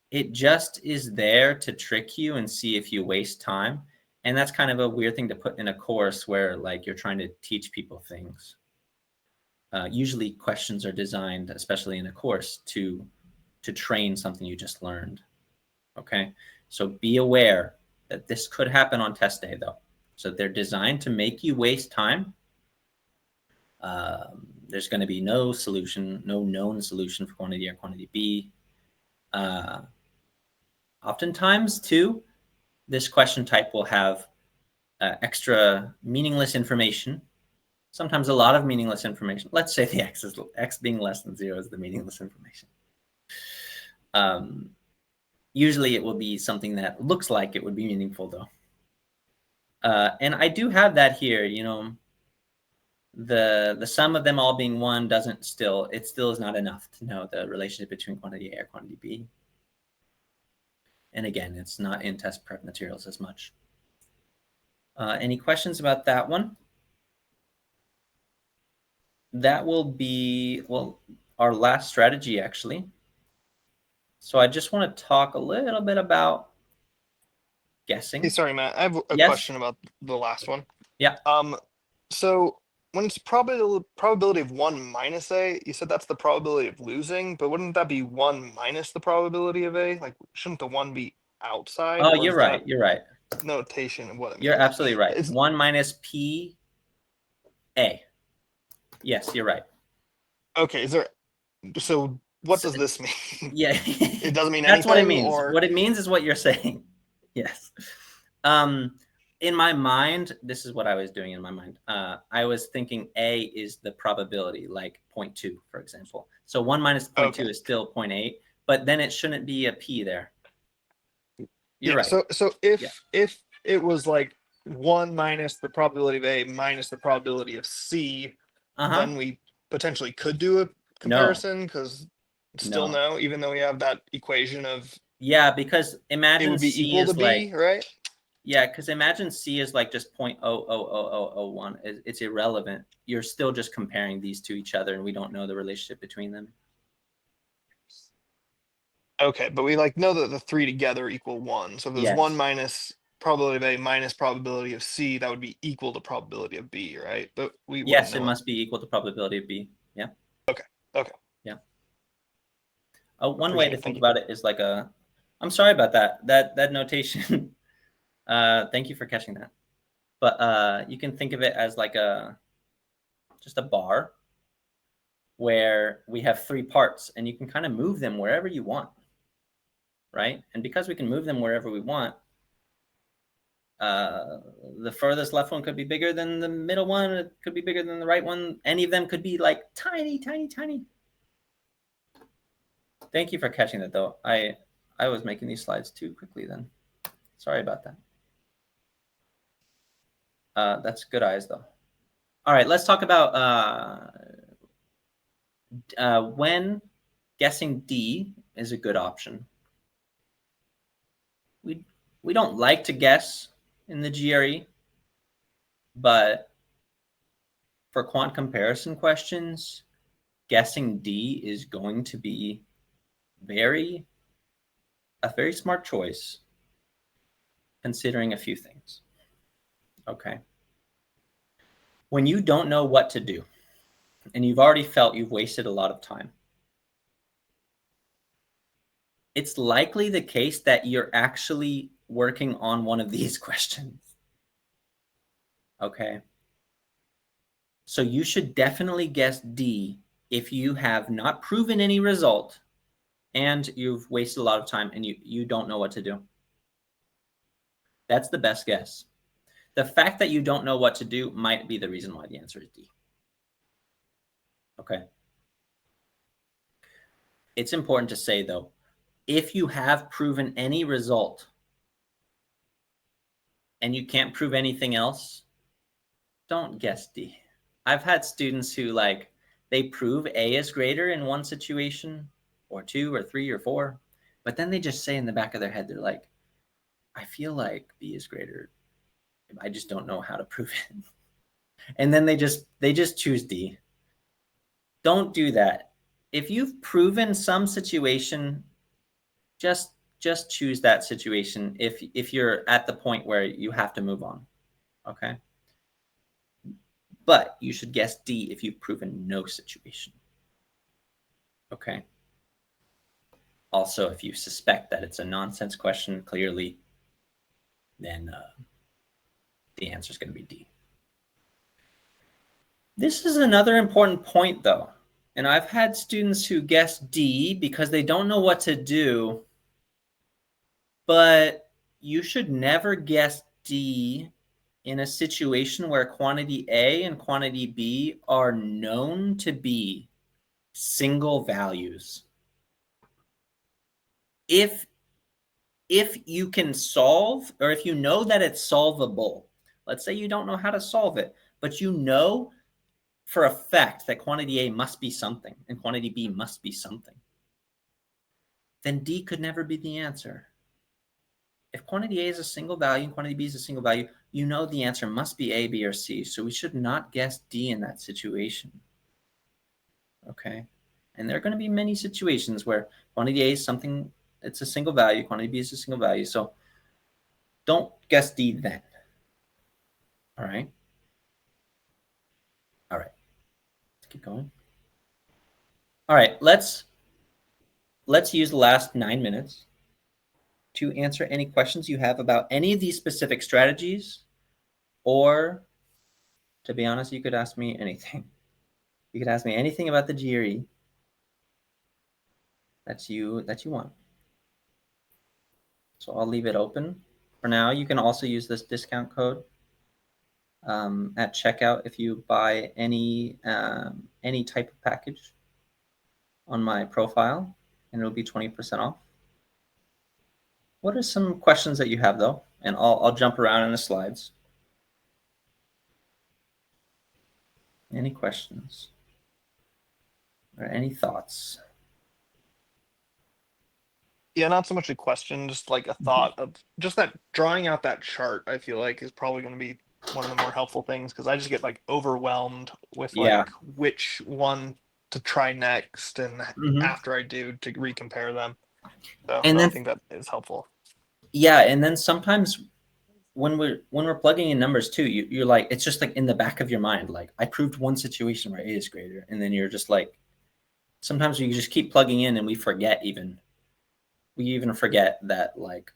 Speaker 1: It just is there to trick you and see if you waste time. And that's kind of a weird thing to put in a course where you're trying to teach people things. Usually questions are designed, especially in a course, to train something you just learned. Okay, so be aware that this could happen on test day, though. So they're designed to make you waste time. There's going to be no known solution for quantity A or quantity B. Oftentimes, too, this question type will have extra meaningless information. Sometimes a lot of meaningless information. Let's say the x being less than 0 is the meaningless information. Usually it will be something that looks like it would be meaningful, though. And I do have that here, the sum of them all being 1 it still is not enough to know the relationship between quantity A or quantity B. And again, it's not in test prep materials as much. Any questions about that one? That will be, our last strategy, actually. So I just want to talk a little bit about guessing.
Speaker 2: Hey, sorry, Matt. I have a
Speaker 1: Yes?
Speaker 2: question about the last one.
Speaker 1: Yeah.
Speaker 2: So when it's probability of 1 minus A, you said that's the probability of losing, but wouldn't that be 1 minus the probability of A? Shouldn't the 1 be outside?
Speaker 1: Oh,
Speaker 2: Or
Speaker 1: you're
Speaker 2: is
Speaker 1: right.
Speaker 2: that
Speaker 1: You're right.
Speaker 2: notation of what it means?
Speaker 1: You're absolutely right.
Speaker 2: It's
Speaker 1: 1 minus P A. Yes, you're right.
Speaker 2: okay. So what does this mean?
Speaker 1: Yeah.
Speaker 2: It doesn't mean
Speaker 1: That's
Speaker 2: anything.
Speaker 1: what it means.
Speaker 2: Or
Speaker 1: What it means is what you're saying. Yes. In my mind, this is what I was doing in my mind. I was thinking A is the probability, like 0.2, for example. So 1 minus 0.2 is still 0.8, but then it shouldn't be a P there. You're
Speaker 2: Yeah.
Speaker 1: right.
Speaker 2: So
Speaker 1: Yeah.
Speaker 2: if it was like 1 minus the probability of A minus the probability of C,
Speaker 1: Uh-huh.
Speaker 2: then we potentially could do a
Speaker 1: No,
Speaker 2: comparison because still
Speaker 1: no.
Speaker 2: no, even though we have that equation of
Speaker 1: Yeah, because
Speaker 2: it
Speaker 1: imagine
Speaker 2: would be
Speaker 1: C
Speaker 2: equal to
Speaker 1: is like,
Speaker 2: B, right?
Speaker 1: yeah, because imagine C is like just 0.00001. It's irrelevant. You're still just comparing these to each other, and we don't know the relationship between them.
Speaker 2: Okay, but we like know that the three together equal 1. So if there's 1
Speaker 1: Yes.
Speaker 2: minus probability of A minus probability of C, that would be equal to probability of B, right? But we wouldn't
Speaker 1: Yes, it
Speaker 2: know it.
Speaker 1: must be equal to probability of B. Yeah.
Speaker 2: Okay. Okay.
Speaker 1: Yeah. One way
Speaker 2: Appreciate
Speaker 1: to
Speaker 2: it.
Speaker 1: think
Speaker 2: Thank you.
Speaker 1: about it is like a. I'm sorry about that. That notation. Thank you for catching that. But you can think of it as like a just a bar where we have three parts, and you can kind of move them wherever you want, right? And because we can move them wherever we want, uh, the furthest left one could be bigger than the middle one. It could be bigger than the right one. Any of them could be like tiny, tiny, tiny. Thank you for catching that, though. I was making these slides too quickly then. Sorry about that. That's good eyes, though. All right, let's talk about when guessing D is a good option. We we don't like to guess in the GRE, but for quant comparison questions, guessing D is going to be very a very smart choice considering a few things. Okay. When you don't know what to do and you've already felt you've wasted a lot of time, it's likely the case that you're actually working on one of these questions. Okay. So you should definitely guess D if you have not proven any result and you've wasted a lot of time and you don't know what to do. That's the best guess. The fact that you don't know what to do might be the reason why the answer is D. Okay. It's important to say, though, if you have proven any result and you can't prove anything else, don't guess D. I've had students who they prove A is greater in one situation or two or three or four, but then they just say in the back of their head, they're like, I feel like B is greater. I just don't know how to prove it. And then they just choose D. Don't do that. If you've proven some situation, just just choose that situation if you're at the point where you have to move on. Okay? But you should guess D if you've proven no situation. Okay? Also, if you suspect that it's a nonsense question, clearly, then the answer is going to be D. This is another important point, though. And I've had students who guess D because they don't know what to do, but you should never guess D in a situation where quantity A and quantity B are known to be single values. If you can solve, or if you know that it's solvable, let's say you don't know how to solve it, but you know for a fact that quantity A must be something and quantity B must be something, then D could never be the answer. If quantity A is a single value and quantity B is a single value, you know the answer must be A, B, or C. So we should not guess D in that situation. Okay? And there are going to be many situations where quantity A is something, it's a single value, quantity B is a single value. So don't guess D then. All right? All right. Let's keep going. All right, let's use the last 9 minutes to answer any questions you have about any of these specific strategies, or to be honest, you could ask me anything. You could ask me anything about the GRE that you want. So I'll leave it open for now. You can also use this discount code at checkout if you buy any type of package on my profile, and it'll be 20% off. What are some questions that you have though? And I'll jump around in the slides. Any questions or any thoughts?
Speaker 2: Yeah, not so much a question, just like a thought of just that drawing out that chart, I feel like is probably going to be one of the more helpful things because I just get like overwhelmed with
Speaker 1: Yeah.
Speaker 2: like which one to try next and
Speaker 1: Hmm.
Speaker 2: after I do to recompare them. So
Speaker 1: And
Speaker 2: no, I
Speaker 1: then
Speaker 2: think that is helpful.
Speaker 1: yeah, and then sometimes when we're plugging in numbers too, you're like it's just like in the back of your mind, like I proved one situation where A is greater, and then you're just like sometimes we just keep plugging in and we even forget that like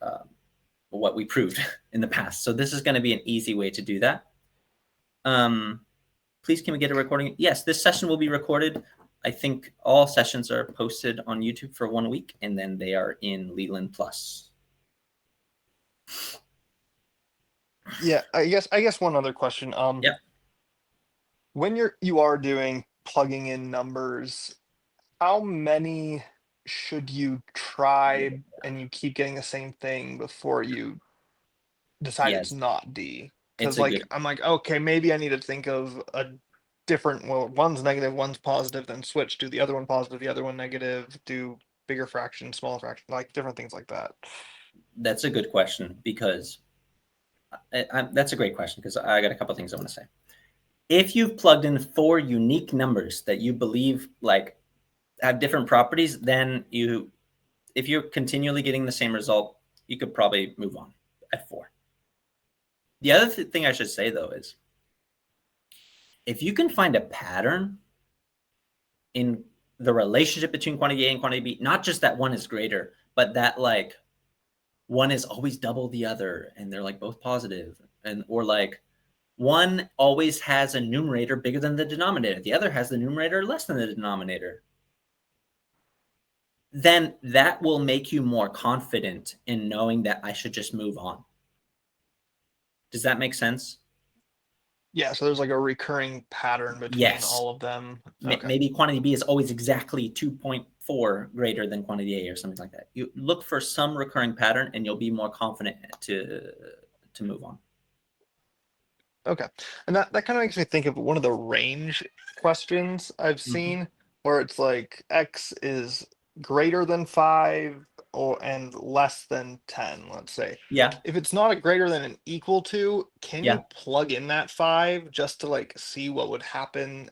Speaker 1: what we proved in the past. So this is going to be an easy way to do that. Um, Please can we get a recording? Yes, this session will be recorded. I think all sessions are posted on YouTube for 1 week, and then they are in Leland Plus.
Speaker 2: Yeah, I guess one other question.
Speaker 1: Yep.
Speaker 2: When you are doing plugging in numbers, how many should you try and you keep getting the same thing before you decide it's
Speaker 1: Yes,
Speaker 2: not D?
Speaker 1: it's
Speaker 2: Because
Speaker 1: a
Speaker 2: like
Speaker 1: good.
Speaker 2: I'm like, okay, maybe I need to think of a different, well, one's negative, one's positive, then switch, do the other one positive, the other one negative, do bigger fraction, smaller fraction, like different things like that.
Speaker 1: That's a good question because that's a great question because I got a couple things I want to say. If you've plugged in 4 unique numbers that you believe like have different properties, then if you're continually getting the same result, you could probably move on at 4. The other thing I should say though is if you can find a pattern in the relationship between quantity A and quantity B, not just that one is greater, but that like one is always double the other and they're like both positive, and or like one always has a numerator bigger than the denominator, the other has the numerator less than the denominator, then that will make you more confident in knowing that I should just move on. Does that make sense?
Speaker 2: Yeah, so there's like a recurring pattern between
Speaker 1: Yes.
Speaker 2: all of them. Okay.
Speaker 1: Maybe quantity B is always exactly 2.4 greater than quantity A or something like that. You look for some recurring pattern and you'll be more confident to move on.
Speaker 2: Okay. And that kind of makes me think of one of the range questions I've
Speaker 1: Mhm.
Speaker 2: seen where it's like X is greater than 5 or and less than 10, let's say.
Speaker 1: Yeah.
Speaker 2: If it's not a greater than an equal to, can you
Speaker 1: Yeah.
Speaker 2: plug in that 5 just to like see what would happen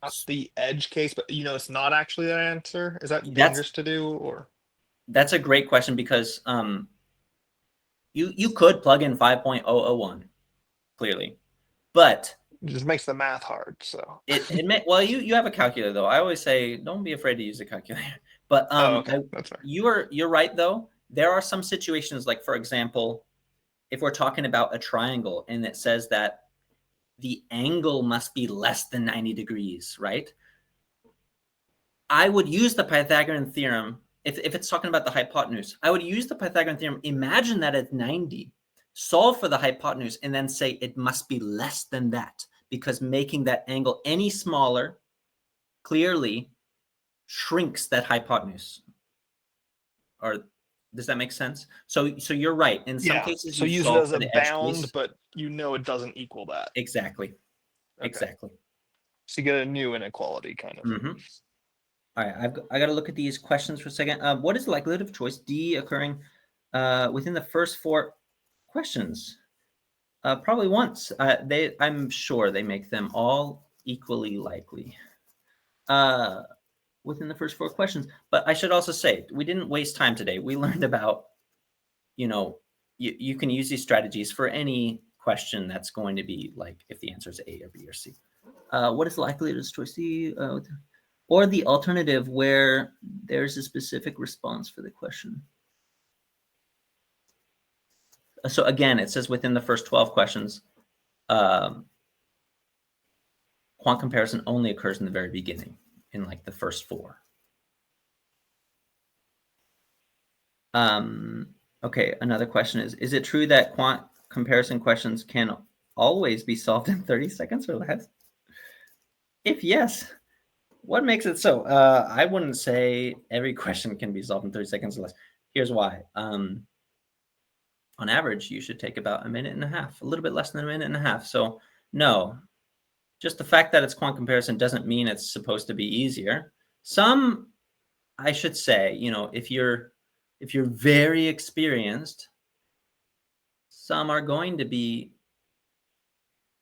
Speaker 2: at the edge case, but it's not actually that answer? Is that
Speaker 1: That's
Speaker 2: dangerous to do or
Speaker 1: that's a great question because you could plug in 5.001 clearly, but
Speaker 2: it just makes the math hard, so.
Speaker 1: it may, well you have a calculator though. I always say don't be afraid to use a calculator. But
Speaker 2: Oh, okay. That's fair.
Speaker 1: you're right though. There are some situations like for example, if we're talking about a triangle and it says that the angle must be less than 90 degrees, right? I would use the Pythagorean theorem. If it's talking about the hypotenuse, I would use the Pythagorean theorem, imagine that at 90, solve for the hypotenuse, and then say it must be less than that because making that angle any smaller clearly shrinks that hypotenuse. Or does that make sense? So you're right. In some
Speaker 2: Yeah.
Speaker 1: cases,
Speaker 2: So
Speaker 1: you
Speaker 2: use it
Speaker 1: solve
Speaker 2: as
Speaker 1: for
Speaker 2: a
Speaker 1: the edge
Speaker 2: bound,
Speaker 1: case.
Speaker 2: but it doesn't equal that.
Speaker 1: Exactly.
Speaker 2: Okay.
Speaker 1: Exactly.
Speaker 2: So you get a new inequality kind of.
Speaker 1: Mm-hmm. All right, I got to look at these questions for a second. What is the likelihood of choice D occurring within the first 4 questions? Probably once. I'm sure they make them all equally likely uh, within the first 4 questions. But I should also say we didn't waste time today. We learned about, you know, you can use these strategies for any question that's going to be like if the answer is A or B or C. What is the likelihood of choice D? Or the alternative where there's a specific response for the question. So again, it says within the first 12 questions, um, quant comparison only occurs in the very beginning, in like the first 4. Okay, another question is it true that quant comparison questions can always be solved in 30 seconds or less? If yes, what makes it so? I wouldn't say every question can be solved in 30 seconds or less. Here's why. on average, you should take about a minute and a half, a little bit less than a minute and a half. So no, just the fact that it's quant comparison doesn't mean it's supposed to be easier. Some, I should say, if you're very experienced, some are going to be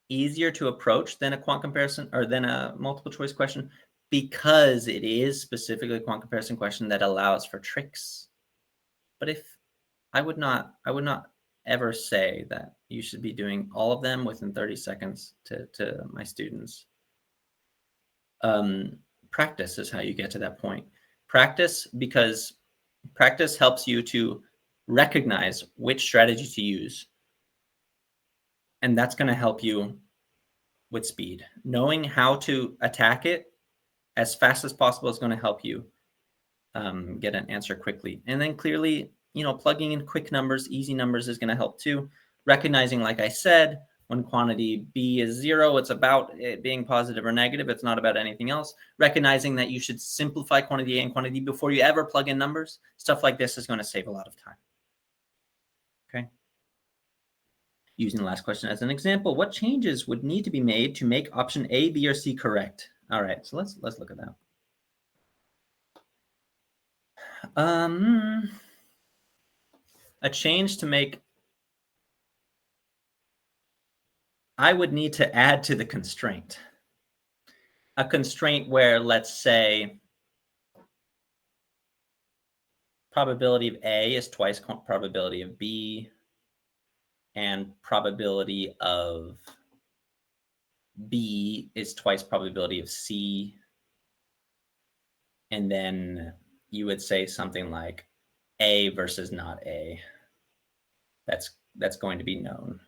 Speaker 1: easier to approach than a quant comparison or than a multiple choice question, because it is specifically a quant comparison question that allows for tricks. But if I would not ever say that you should be doing all of them within 30 seconds to my students. Practice is how you get to that point. Practice, because practice helps you to recognize which strategy to use. And that's going to help you with speed. Knowing how to attack it as fast as possible is going to help you get an answer quickly. And then clearly, plugging in quick numbers, easy numbers is going to help too. Recognizing, like I said, when quantity B is 0, it's about it being positive or negative. It's not about anything else. Recognizing that you should simplify quantity A and quantity B before you ever plug in numbers. Stuff like this is going to save a lot of time. Okay. Using the last question as an example, what changes would need to be made to make option A, B, or C correct? All right, so let's look at that. A change to make, I would need to add to the constraint. A constraint where, let's say, probability of A is twice probability of B, and probability of B is twice probability of C. And then you would say something like A versus not A. That's going to be known.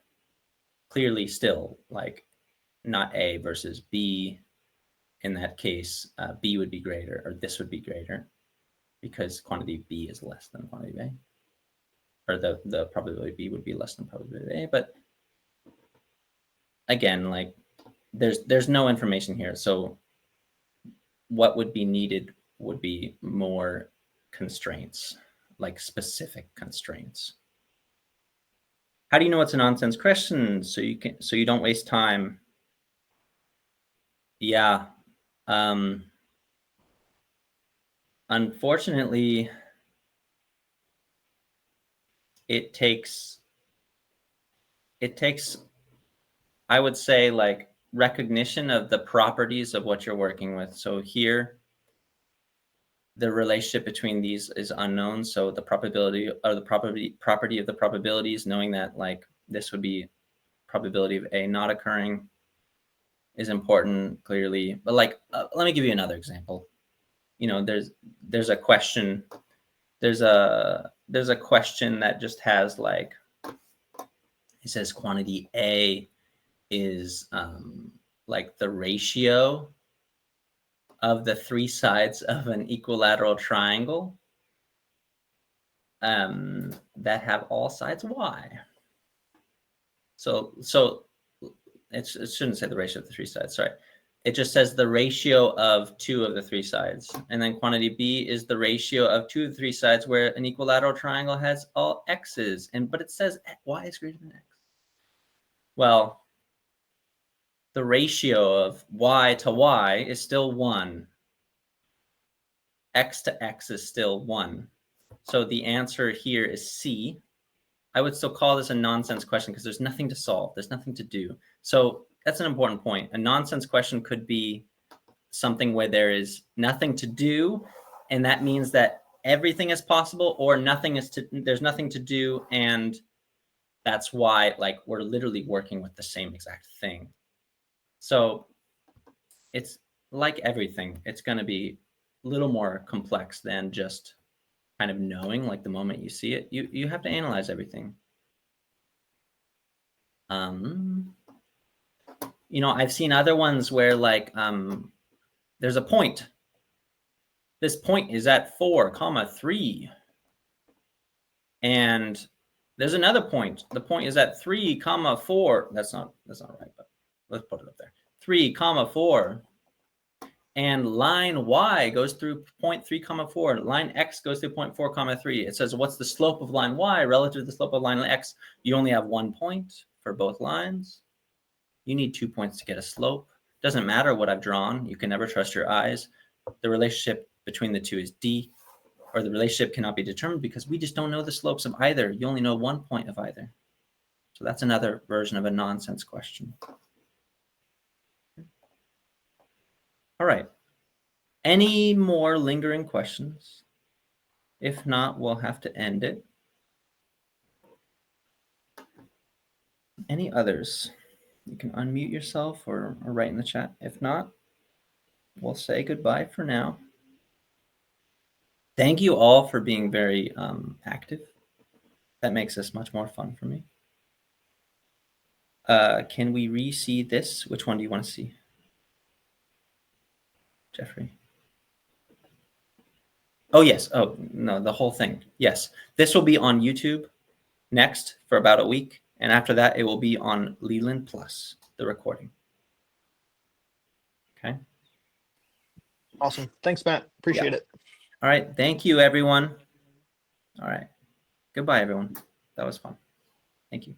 Speaker 1: Clearly still, like, not A versus B. In that case, B would be greater, or this would be greater, because quantity B is less than quantity A. Or the probability B would be less than probability A. But again, like, there's no information here. So what would be needed would be more constraints, like specific constraints. How do you know it's a nonsense question so you don't waste time? Yeah. Unfortunately, it takes, I would say, like, recognition of the properties of what you're working with. So here, the relationship between these is unknown. So the probability, or the property of the probabilities, knowing that, like, this would be probability of A not occurring, is important, clearly. But, like, let me give you another example. There's a question. There's a question that just has, like, it says quantity A is like the ratio of the three sides of an equilateral triangle that have all sides y. So it shouldn't say the ratio of the three sides, sorry. It just says the ratio of two of the three sides. And then quantity B is the ratio of two of the three sides where an equilateral triangle has all x's. But it says y is greater than x. Well, the ratio of y to y is still 1. X to x is still 1. So the answer here is C. I would still call this a nonsense question because there's nothing to solve. There's nothing to do. So that's an important point. A nonsense question could be something where there is nothing to do, and that means that everything is possible, or there's nothing to do, and that's why, like, we're literally working with the same exact thing. So it's like everything. It's going to be a little more complex than just kind of knowing, like, the moment you see it. You have to analyze everything. I've seen other ones where, like, there's a point. This point is at 4,3. And there's another point. The point is at 3,4. That's not right, but let's put it up there. 3,4. And line y goes through 0.3 comma 4. Line x goes through 0.4 comma 3. It says, what's the slope of line y relative to the slope of line x? You only have 1 point for both lines. You need 2 points to get a slope. Doesn't matter what I've drawn. You can never trust your eyes. The relationship between the two is d, or the relationship cannot be determined because we just don't know the slopes of either. You only know 1 point of either. So that's another version of a nonsense question. All right. Any more lingering questions? If not, we'll have to end it. Any others? You can unmute yourself or write in the chat. If not, we'll say goodbye for now. Thank you all for being very active. That makes this much more fun for me. Can we re-see this? Which one do you want to see? Jeffrey? Oh, yes. Oh, no, the whole thing. Yes. This will be on YouTube next for about a week. And after that, it will be on Leland Plus, the recording. Okay.
Speaker 2: Awesome. Thanks, Matt. Appreciate it.
Speaker 1: All right. Thank you, everyone. All right. Goodbye, everyone. That was fun. Thank you.